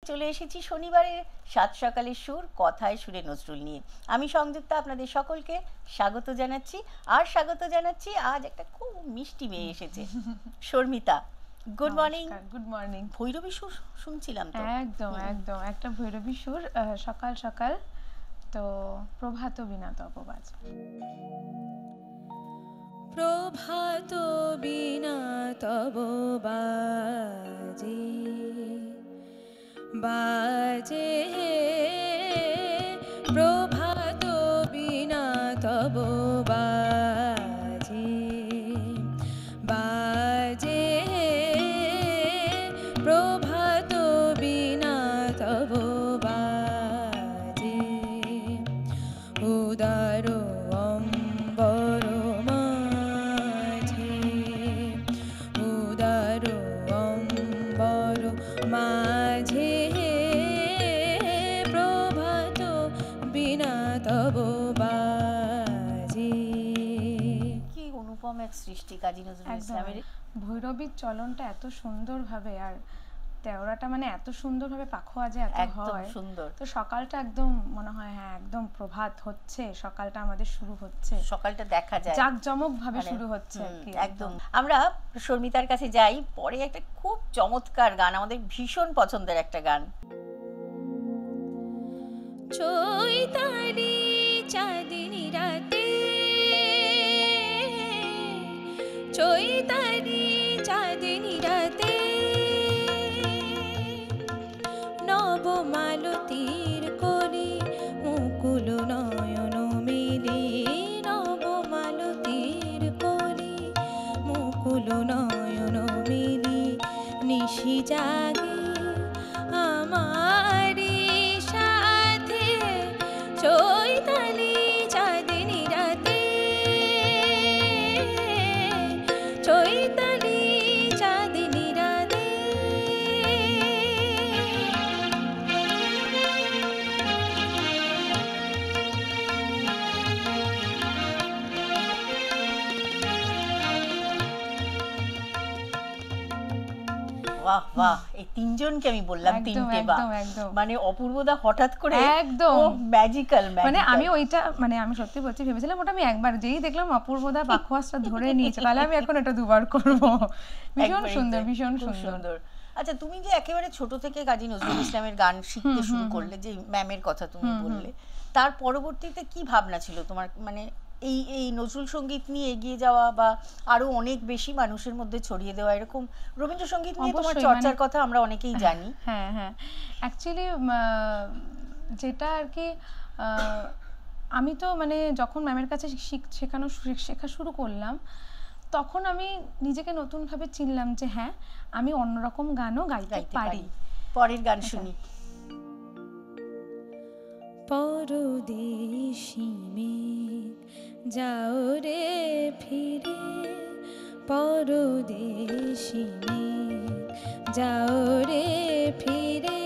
চলে এসেছি শনিবারের সাত সকালের সুর কথায় সুরে নজরুল নিয়ে। আমি সংযুক্তা আপনাদের সকলকে স্বাগত জানাচ্ছি। আর স্বাগত জানাচ্ছি আজ একটা খুব মিষ্টি মেয়ে এসেছে, Sharmita. Good morning. Good morning. Bhairavi সুর শুনছিলাম তো। একদম একদম একটা ভৈরবী সুর, সকাল সকাল তো প্রভাত বিনা তপবাজ। প্রভাত বিনা তব বাজে বাজে, প্রভাত বিনা তব বাজে বাজে, প্রভাত বিনা তব বাজে, উদার অম্বর মাঝে, উদার অম্বর মাঝে, প্রভাত বিনা তব বাজে। কি অনুপম এক সৃষ্টি কাজী নজরুল ইসলামের। ভৈরবীর চলনটা এত সুন্দরভাবে, আর তেওড়াটা মানে এত সুন্দরভাবে পাখোয়াজে এত হয়, সুন্দর। তো সকালটা একদম মনে হয় হ্যাঁ একদম প্রভাত হচ্ছে, সকালটা আমাদের শুরু হচ্ছে, সকালটা দেখা যায় জাঁকজমক ভাবে শুরু হচ্ছে একদম। আমরা শর্মিতার কাছে যাই, পরে একটা খুব চমৎকার গান, আমাদের ভীষণ পছন্দের একটা গান। চৈতালি চাঁদিনী রাতে, চৈতালি চাঁদিনী রাতে, নবমালতীর কোলে মুকুল নয়ন মেলে, নবমালতীর কোলে মুকুল নয়ন মেলে, নিশি জাগে আমারি সাথে, চৈতালি চাঁদিনী রাতে, চৈতালি চাঁদিনী রাতে। বাহ বাহ, এই তিনজনকে আমি বললাম তিনটে বাহ, মানে অপূর্বদা হঠাৎ করে একদম ম্যাজিক্যাল। মানে আমি ওইটা, মানে আমি সত্যি বলছি, ভেবেছিলাম ওটা আমি একবার যেই দেখলাম অপূর্বদা পাখোয়াজটা ধরে নিয়েছে, তাহলে আমি এখন এটা দুবার করব। ভীষণ সুন্দর, ভীষণ সুন্দর। আচ্ছা, তুমি যে একেবারে ছোট থেকে কাজী নজরুল ইসলামের গান শিখতে শুরু করলে, যে ম্যামের কথা তুমি বললে, তার পরবর্তীতে কি ভাবনা ছিল তোমার, মানে এই এই নজরুল সঙ্গীত নিয়ে এগিয়ে যাওয়া বা আরো অনেক বেশি মানুষের মধ্যে ছড়িয়ে দেওয়া? এরকম রবীন্দ্রসঙ্গীত নিয়ে তোমার চর্চার কথা আমরা অনেকেই জানি। হ্যাঁ হ্যাঁ, অ্যাকচুয়ালি যেটা আর কি, আমি তো মানে যখন ম্যামের কাছে শেখা শুরু করলাম, তখন আমি নিজেকে নতুনভাবে চিনলাম যে হ্যাঁ, আমি অন্যরকম গানও গাইতে পারি। পরের গান শুনি। পরদেশি মেঘ যাও রে ফিরে, পরদেশি মেঘ যাও রে ফিরে,